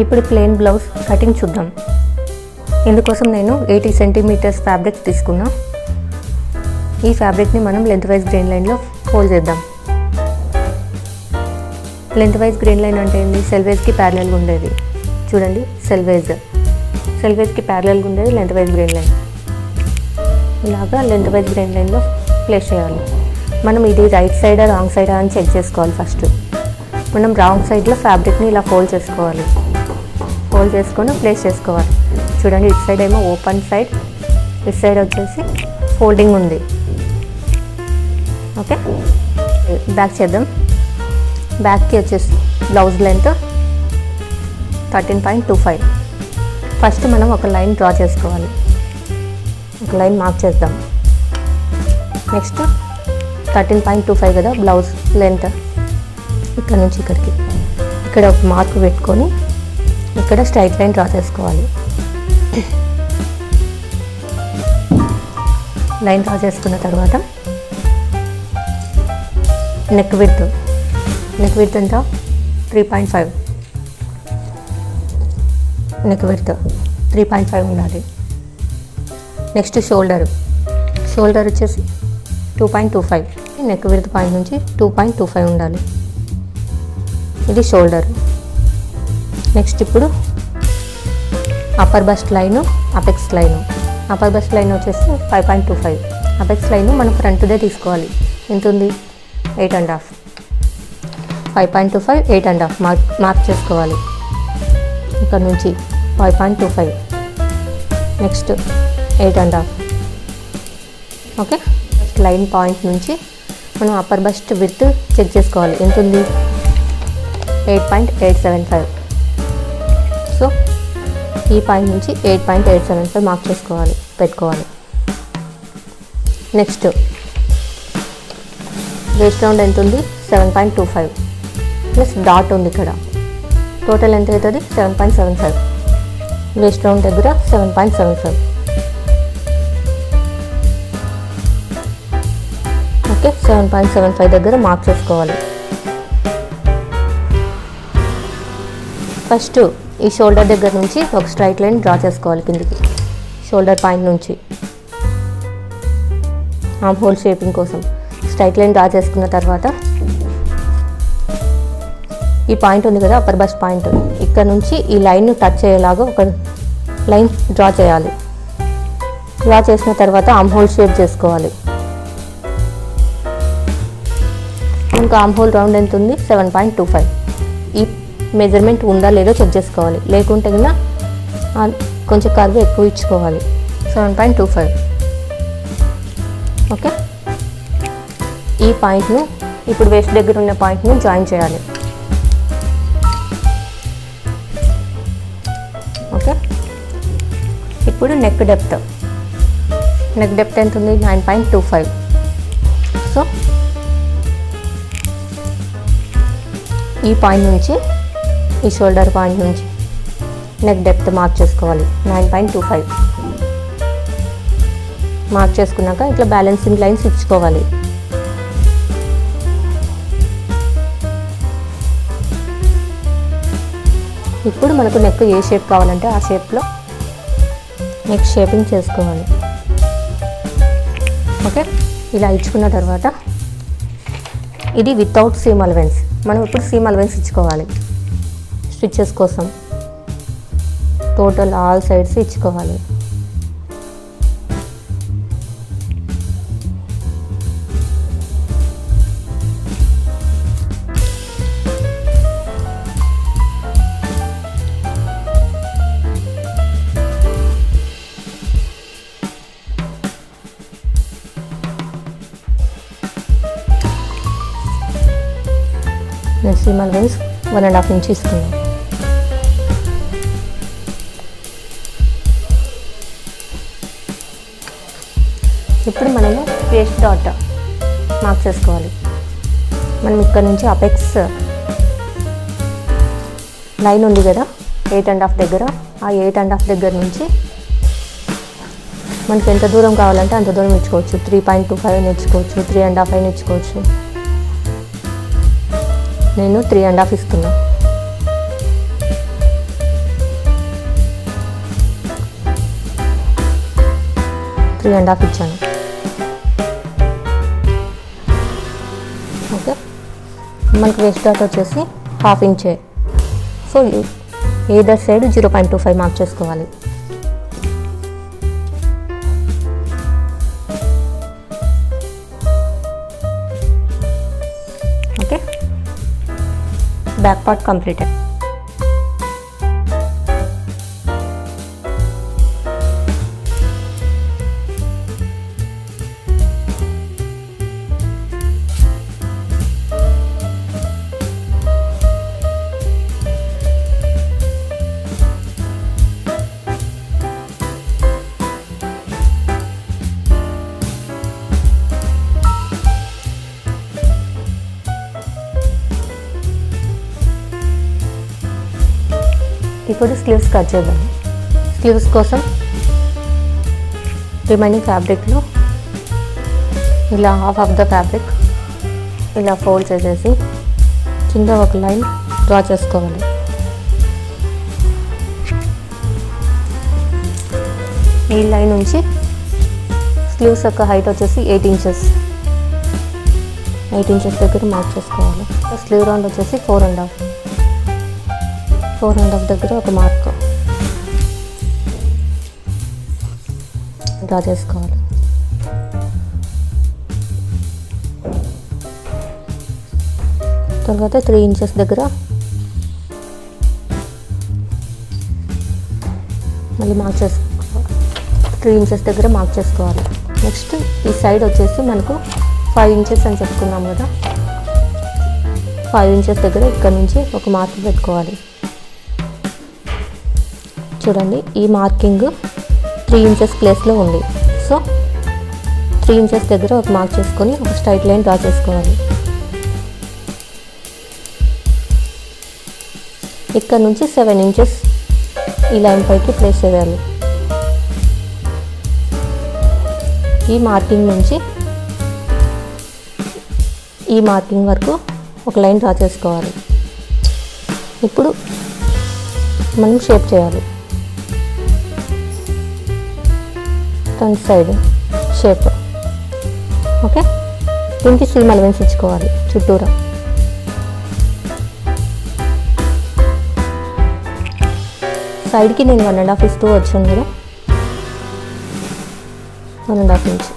ఇప్పుడు plain blouse cutting చూద్దాం. ఇందుకోసం నేను 80 సెంటీమీటర్స్ ఫ్యాబ్రిక్ తీసుకున్నా. ఈ ఫ్యాబ్రిక్ని మనం లెంత్ వైజ్ గ్రెయిన్ లైన్లో ఫోల్డ్ చేద్దాం. లెంత్ వైజ్ గ్రెయిన్ లైన్ అంటే ఏంటి? సెల్ వైజ్కి ప్యారలల్గా ఉండేది. చూడండి, సెల్ వైజ్కి ప్యారలల్గా ఉండేది లెంత్ వైజ్ గ్రెయిన్ లైన్. ఇలాగా లెంత్ వైజ్ గ్రెయిన్ లైన్లో ప్లేస్ చేయాలి. మనం ఇది రైట్ సైడా రాంగ్ సైడా అని చెక్ చేసుకోవాలి. ఫస్ట్ మనం రాంగ్ సైడ్లో ఫ్యాబ్రిక్ని ఇలా ఫోల్డ్ చేసుకోవాలి. ఫోల్డ్ చేసుకొని ప్లేస్ చేసుకోవాలి. చూడండి, ఇటు సైడ్ ఏమో ఓపెన్ సైడ్, ఇటు సైడ్ వచ్చేసి ఫోల్డింగ్ ఉంది. ఓకే, బ్యాక్ చేద్దాం. బ్యాక్కి వచ్చేసి బ్లౌజ్ లెంత్ 13.25. ఫస్ట్ మనం ఒక లైన్ డ్రా చేసుకోవాలి. ఒక లైన్ మార్క్ చేద్దాం. నెక్స్ట్ 13.25 కదా బ్లౌజ్ లెంత్. ఇక్కడ నుంచి ఇక్కడికి ఇక్కడ ఒక మార్క్ పెట్టుకొని ఇక్కడ స్ట్రైట్ లైన్ డ్రా చేసుకోవాలి. లైన్ డ్రా చేసుకున్న తర్వాత నెక్ విడ్త్ ఎంత? 3.5. నెక్ విడ్త్ 3.5 ఉండాలి. నెక్స్ట్ షోల్డర్ వచ్చేసి 2.25. నెక్ విడ్త్ పాయింట్ నుంచి 2.25 ఉండాలి. ఇది షోల్డర్. నెక్స్ట్ ఇప్పుడు upper bust line, apex line. Upper bust line వచ్చేసి 5.25. అపెక్స్ లైను మనం ఫ్రంట్దే తీసుకోవాలి. ఎంత ఉంది? 8.5. 5.25, 8.5 మార్క్ చేసుకోవాలి. ఇక్కడ నుంచి 5.25, నెక్స్ట్ 8.5. ఓకే, లైన్ పాయింట్ నుంచి మనం అప్పర్ బస్ట్ విడ్త్ చెక్ చేసుకోవాలి. ఎంత ఉంది? 8.875. సో ఈ పాయింట్ నుంచి 8.875 మార్క్ చేసుకోవాలి, పెట్టుకోవాలి. నెక్స్ట్ వేస్ట్ రౌండ్ ఎంత ఉంది? 7.25 ప్లస్ డాట్ ఉంది ఇక్కడ. టోటల్ ఎంత అవుతుంది? 7.75. వేస్ట్ రౌండ్ దగ్గర 7.75. ఓకే, 7.75 దగ్గర మార్క్ చేసుకోవాలి. ఫస్ట్ ఈ షోల్డర్ దగ్గర నుంచి ఒక స్ట్రైట్ లైన్ డ్రా చేసుకోవాలి కిందికి. షోల్డర్ పాయింట్ నుంచి ఆర్మ్ హోల్ షేపింగ్ కోసం స్ట్రైట్ లైన్ డ్రా చేసుకున్న తర్వాత ఈ పాయింట్ ఉంది కదా అప్పర్ బస్ట్ పాయింట్, ఇక్కడ నుంచి ఈ లైన్ టచ్ అయ్యేలాగా ఒక లైన్ డ్రా చేయాలి. డ్రా చేసిన తర్వాత ఆర్మ్ హోల్ షేప్ చేసుకోవాలి. ఇంకా ఆర్మ్ హోల్ రౌండ్ ఎంత ఉంది? 7.25. ఈ మెజర్మెంట్ ఉందా లేదో చెక్ చేసుకోవాలి. లేకుంటే కింద కొంచెం కర్వ్ ఎక్కువ ఇచ్చుకోవాలి. 7.25. ఓకే, ఈ పాయింట్ను ఇప్పుడు వేస్ట్ దగ్గర ఉన్న పాయింట్ను జాయిన్ చేయాలి. ఓకే, ఇప్పుడు నెక్ డెప్త్ ఎంత ఉంది? 9.25. సో ఈ పాయింట్ నుంచి ఈ షోల్డర్ పాయింట్ నుంచి నెక్ డెప్త్ మార్క్ చేసుకోవాలి. 9.25 మార్క్ చేసుకున్నాక ఇట్లా బ్యాలెన్సింగ్ లైన్స్ ఇచ్చుకోవాలి. ఇప్పుడు మనకు నెక్ ఏ షేప్ కావాలంటే ఆ షేప్లో నెక్ షేపింగ్ చేసుకోవాలి. ఓకే, ఇలా ఇచ్చుకున్న తర్వాత ఇది వితౌట్ సీమ్ అలవెన్స్. మనం ఇప్పుడు సీమ్ అలవెన్స్ ఇచ్చుకోవాలి. స్టిచెస్ కోసం టోటల్ ఆల్ సైడ్స్ ఇచ్చుకోవాలి. నేను సీమ్ అలవెన్స్ 1.5 ఇంచ్ ఇస్తున్నాను. ఇప్పుడు మనము వేస్ట్ డాట్ మార్క్ చేసుకోవాలి. మనం ఇక్కడ నుంచి అపెక్స్ లైన్ ఉంది కదా 8.5 దగ్గర, ఆ 8.5 దగ్గర నుంచి మనకి ఎంత దూరం కావాలంటే అంత దూరం ఇచ్చుకోవచ్చు. 3.25 ఇచ్చుకోవచ్చు, 3.5 ఇచ్చుకోవచ్చు. నేను 3.5 ఇస్తున్నా. 3.5 ఇచ్చాను. ఓకే, మనకి వేస్ట్ డాట్ వచ్చేసి 1/2 ఇంచే. సో ఏదర్ సైడ్ 0.25 మార్క్ చేసుకోవాలి. Okay, back part completed. ఇప్పుడు స్లీవ్స్ కట్ చేద్దాం. స్లీవ్స్ కోసం రిమైనింగ్ ఫ్యాబ్రిక్లో ఇలా హాఫ్ ఆఫ్ ద ఫ్యాబ్రిక్ ఇలా ఫోల్డ్ చేసేసి కింద ఒక లైన్ డ్రా చేసుకోవాలి. ఈ లైన్ నుంచి స్లీవ్స్ యొక్క హైట్ వచ్చేసి 8 ఇంచెస్. 8 ఇంచెస్ దగ్గర మార్క్ చేసుకోవాలి. స్లీవ్ రౌండ్ వచ్చేసి 4.5 దగ్గర ఒక మార్క్ డ్రా చేసుకోవాలి. తర్వాత 3 ఇంచెస్ దగ్గర మళ్ళీ మార్క్ చేసుకోవాలి. 3 ఇంచెస్ దగ్గర మార్క్ చేసుకోవాలి. నెక్స్ట్ ఈ సైడ్ వచ్చేసి మనకు 5 ఇంచెస్ అని చెప్పుకున్నాం కదా, 5 ఇంచెస్ దగ్గర ఇక్కడ నుంచి ఒక మార్క్ పెట్టుకోవాలి. చూడండి, ఈ మార్కింగ్ 3 ఇంచెస్ ప్లేస్లో ఉంది. సో 3 ఇంచెస్ దగ్గర ఒక మార్క్ చేసుకొని ఒక స్ట్రైట్ లైన్ డ్రా చేసుకోవాలి. ఇక్కడ నుంచి 7 ఇంచెస్ ఈ లైన్ పైకి ప్లేస్ చేయాలి. ఈ మార్కింగ్ నుంచి ఈ మార్కింగ్ వరకు ఒక లైన్ డ్రా చేసుకోవాలి. ఇప్పుడు మనం షేప్ చేయాలి. Front side shape. ఓకే, దీనికి సీమ్ అలవెన్స్ ఇచ్చుకోవాలి చుట్టూరా. సైడ్కి నేను 1.5 ఇస్తూ వచ్చాను కదా, 1.5 ఇంచ్.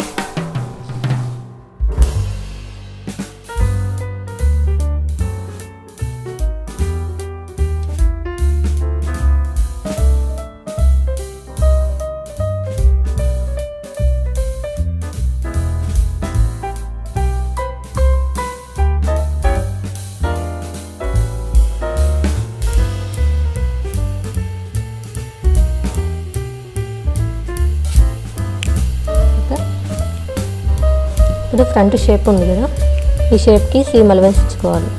ఇప్పుడు ఫ్రంట్ షేప్ ఉంది కదా, ఈ షేప్కి సీమ్ అలవెన్స్ ఇచ్చుకోవాలి.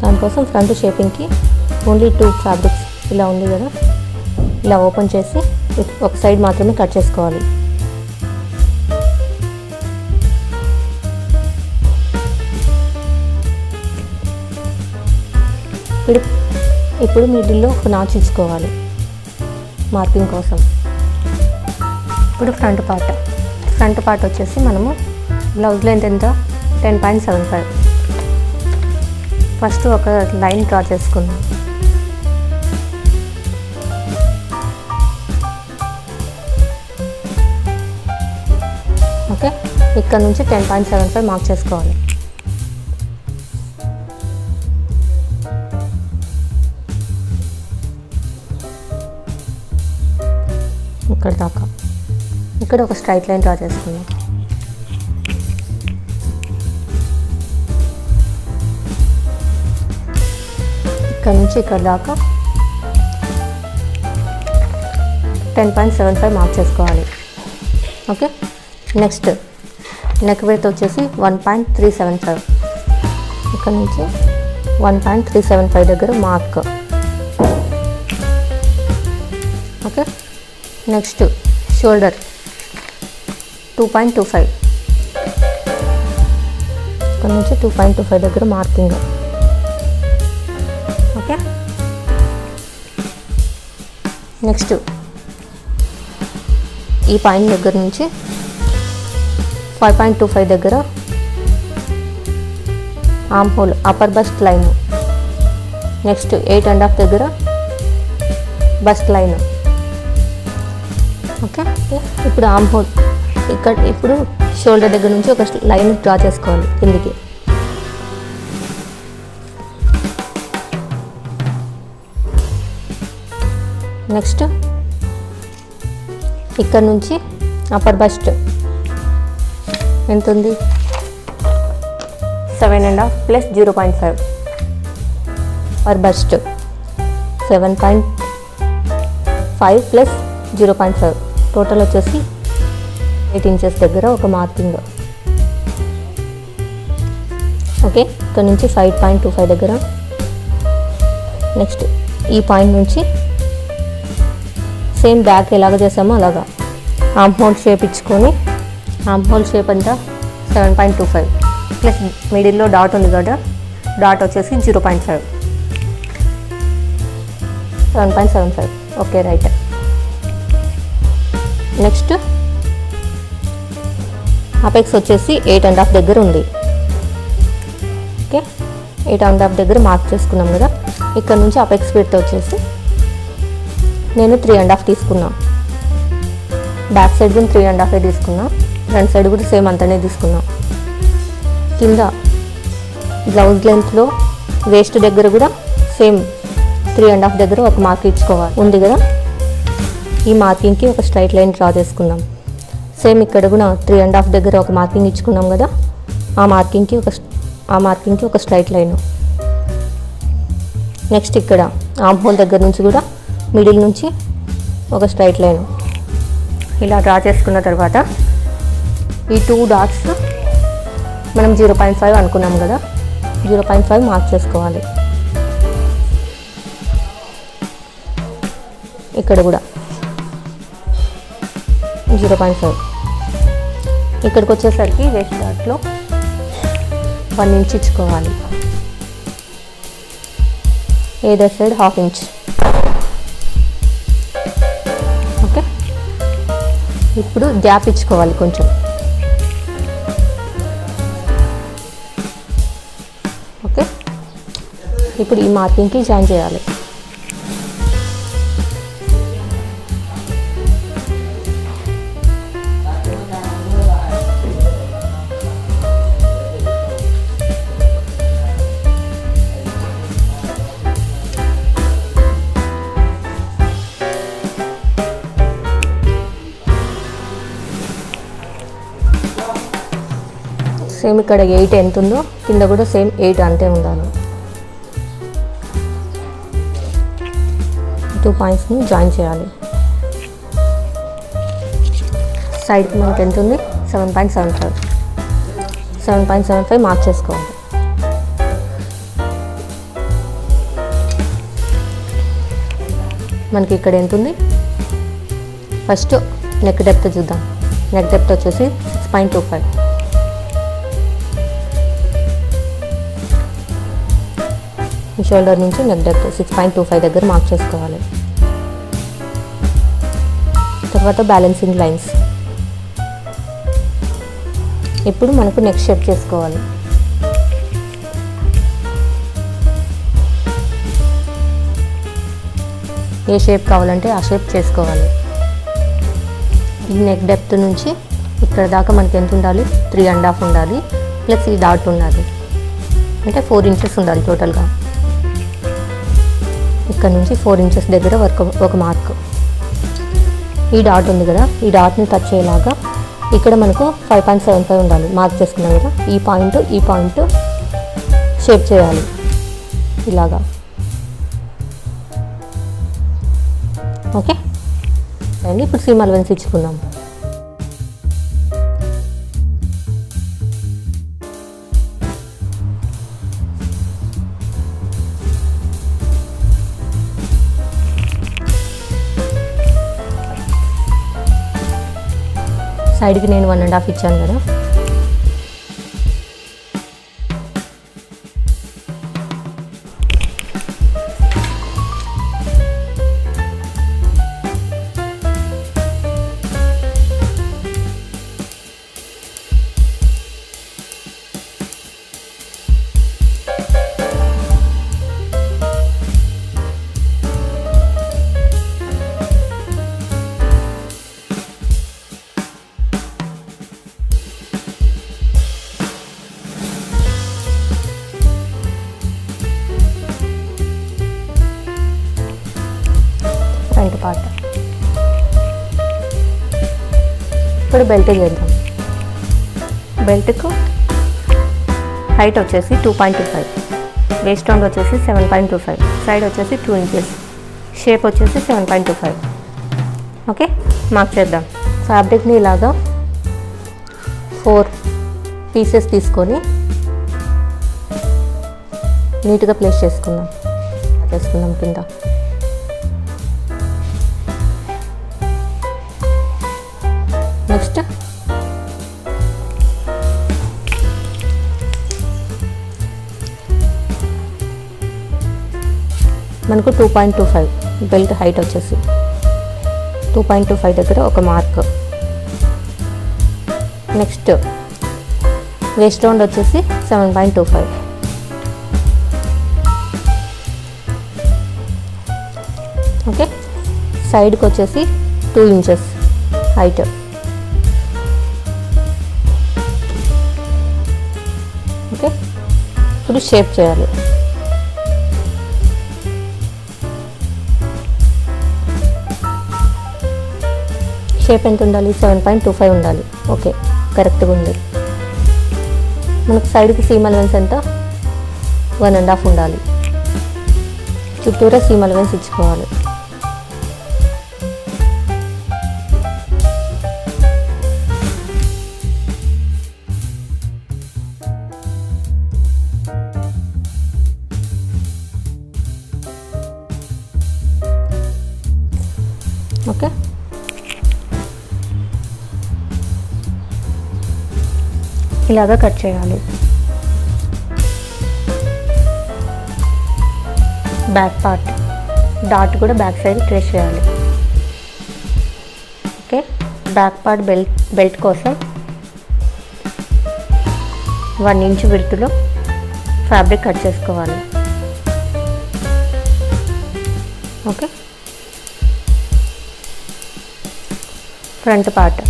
దానికోసం ఫ్రంట్ షేపింగ్కి ఓన్లీ 2 ఫ్యాబ్రిక్స్ ఇలా ఉంది కదా, ఇలా ఓపెన్ చేసి ఒక సైడ్ మాత్రమే కట్ చేసుకోవాలి. ఇప్పుడు మిడిల్లో ఒక నాచ్ ఇచ్చుకోవాలి మార్కింగ్ కోసం. ఇప్పుడు ఫ్రంట్ పార్ట్ వచ్చేసి మనము బ్లౌజ్ లెంత్ ఎంత 10.75. ఫస్ట్ ఒక లైన్ డ్రా చేసుకుందాం. ఓకే, ఇక్కడ నుంచి 10.75 మార్క్ చేసుకోవాలి. ఇక్కడ దాకా. ఇక్కడ ఒక స్ట్రైట్ లైన్ డ్రా చేసుకుందాం. ఇక్కడ నుంచి ఇక్కడ దాకా 10.75 మార్క్ చేసుకోవాలి. ఓకే, నెక్స్ట్ నెక్ విడ్త్ వచ్చేసి 1.375. ఇక్కడ నుంచి 1.375 దగ్గర మార్క్. Okay, next shoulder 2.25. ఇక్కడ నుంచి 2.25 దగ్గర మార్కింగ్. ఓకే, నెక్స్ట్ ఈ పాయింట్ దగ్గర నుంచి 5.25 దగ్గర arm hole upper bust line. Next 8.5 దగ్గర బస్ట్ లైన్. ఓకే, ఇప్పుడు ఆర్మ్ హోల్ ఇక్కడ ఇప్పుడు షోల్డర్ దగ్గర నుంచి ఒక లైన్ డ్రా చేసుకోవాలి కిందికి. నెక్స్ట్ ఇక్కడ నుంచి అప్పర్ బస్ట్ ఎంత ఉంది, 7.5 plus 0.5 upper bust 7.5 plus 0.5 total వచ్చేసి 8 ఇంచెస్ దగ్గర ఒక మార్కింగ్. ఓకే, ఇక్కడ నుంచి 5.25 దగ్గర. నెక్స్ట్ ఈ పాయింట్ నుంచి సేమ్ బ్యాక్ ఎలాగ చేసామో అలాగా ఆర్మ్ హోల్ షేప్ ఇచ్చుకొని, ఆర్మ్ హోల్ షేప్ అంతా 7.25 ప్లస్ మిడిల్లో డాట్ ఉంది కదా, డాట్ వచ్చేసి 0.5 7.75. Okay, right. నెక్స్ట్ అపెక్స్ వచ్చేసి 8.5 దగ్గర ఉంది. ఓకే, 8.5 దగ్గర మార్క్ చేసుకున్నాం కదా. ఇక్కడ నుంచి అపెక్స్ విడ్త్ వచ్చేసి నేను 3.5 తీసుకున్నా. బ్యాక్ సైడ్ కూడా 3.5 తీసుకున్నా, ఫ్రంట్ సైడ్ కూడా సేమ్ అంతనే తీసుకున్నా. కింద బ్లౌజ్ లెంత్లో వేస్ట్ దగ్గర కూడా సేమ్ 3.5 దగ్గర ఒక మార్క్ ఇచ్చుకోవాలి ఉంది కదా. ఈ మార్కింగ్కి ఒక స్ట్రైట్ లైన్ డ్రా చేసుకుందాం. సేమ్ ఇక్కడ కూడా 3.5 దగ్గర ఒక మార్కింగ్ ఇచ్చుకున్నాం కదా, ఆ మార్కింగ్కి ఒక స్ట్రైట్ లైన్. నెక్స్ట్ ఇక్కడ ఆర్మ్ హోల్ దగ్గర నుంచి కూడా మిడిల్ నుంచి ఒక స్ట్రైట్ లైన్ ఇలా డ్రా చేసుకున్న తర్వాత ఈ 2 డాట్స్ మనం 0.5 అనుకున్నాం కదా, 0.5 మార్క్ చేసుకోవాలి. ఇక్కడ కూడా 0.5. ఇక్కడికి వచ్చేసరికి వేస్ట్ డాట్లో 1 ఇంచ్ ఇచ్చుకోవాలి. Either side 1/2 inch. ఓకే, ఇప్పుడు గ్యాప్ ఇచ్చుకోవాలి కొంచెం. ఓకే, ఇప్పుడు ఈ మార్కింగ్కి జాయిన్ చేయాలి. సేమ్ ఇక్కడ 8 ఎంత ఉందో కింద కూడా సేమ్ 8 అంతే ఉండాలి. 2 పాయింట్స్ని జాయిన్ చేయాలి. సైడ్కి మనకి ఎంత ఉంది, 7.75 మార్క్ చేసుకోవాలి. మనకి ఇక్కడ ఎంత ఉంది, ఫస్ట్ నెక్ డెప్త్ చూద్దాం. నెక్ డెప్త్ వచ్చేసి 6.25. ఈ షోల్డర్ నుంచి నెక్ డెప్త్ 6.25 దగ్గర మార్క్ చేసుకోవాలి. తర్వాత బ్యాలెన్సింగ్ లైన్స్. ఇప్పుడు మనకు నెక్ షేప్ చేసుకోవాలి. ఏ షేప్ కావాలంటే ఆ షేప్ చేసుకోవాలి. ఈ నెక్ డెప్త్ నుంచి ఇక్కడ దాకా మనకి ఎంత ఉండాలి, 3.5 ఉండాలి ప్లస్ ఈ డాట్ ఉండాలి, అంటే 4 ఇంచెస్ ఉండాలి టోటల్గా. ఇక్కడ నుంచి 4 ఇంచెస్ దగ్గర ఒక మార్క్. ఈ డాట్ ఉంది కదా, ఈ డాట్ని టచ్ అయ్యేలాగా ఇక్కడ మనకు 5.75 ఉండాలి. మార్క్ చేసుకున్నాం కదా, ఈ పాయింట్ షేప్ చేయాలి ఇలాగా. ఓకే అండి, ఇప్పుడు సీమ్ అలవెన్స్ ఇచ్చుకుందాం. సైడ్కి నేను 1.5 ఇచ్చాను కదా, ఇప్పుడు బెల్ట్ చేద్దాం. బెల్ట్కు హైట్ వచ్చేసి 2.25, వేస్ట్ రౌండ్ వచ్చేసి 7.25, సైడ్ వచ్చేసి 2 ఇంచెస్, షేప్ వచ్చేసి 7.25. ఓకే, మార్క్ చేద్దాం. ఫ్యాబ్రిక్ని ఇలాగా 4 పీసెస్ తీసుకొని నీట్గా ప్లేస్ చేసుకుందాం కింద. నెక్స్ట్ మనకు 2.25 బెల్ట్ హైట్ వచ్చేసి 2.25 దగ్గర ఒక మార్క్. నెక్స్ట్ వేస్ట్ రౌండ్ వచ్చేసి 7.25. ఓకే, సైడ్కి వచ్చేసి 2 ఇంచెస్ హైట్. ఓకే, ఇప్పుడు షేప్ చేయాలి. షేప్ ఎంత ఉండాలి? 7.25 ఉండాలి. ఓకే, కరెక్ట్గా ఉంది. మనకు సైడ్కి సీమ్ అలవెన్స్ ఎంత? 1.5 ఉండాలి. చుట్టూరా సీమ్ అలవెన్స్ ఇచ్చుకోవాలి. ఓకే, ఇలాగా కట్ చేయాలి. బ్యాక్ పార్ట్ డాట్ కూడా బ్యాక్ సైడ్ ట్రేస్ చేయాలి. ఓకే, బ్యాక్ పార్ట్ బెల్ట్ కోసం 1 ఇంచ్ విడ్త్లో ఫ్యాబ్రిక్ కట్ చేసుకోవాలి. Okay, front part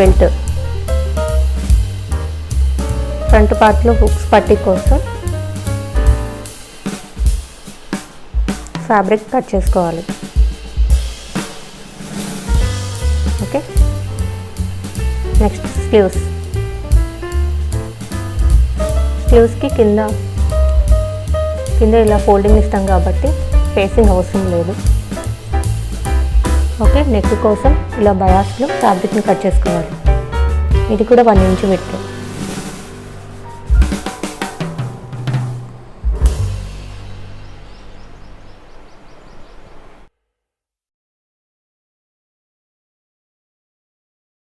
belt front పార్ట్లో హుక్స్ పట్టీ కోసం ఫ్యాబ్రిక్ కట్ చేసుకోవాలి. ఓకే, నెక్స్ట్ స్లీవ్స్కి కింద ఇలా ఫోల్డింగ్ ఇస్తాం కాబట్టి ఫేసింగ్ అవసరం లేదు. ఓకే, నెక్ కోసం ఇలా బయాస్లో ఫ్యాబ్రిక్ని కట్ చేసుకోవాలి. ఇది కూడా 1 ఇంచ్ విడ్త్.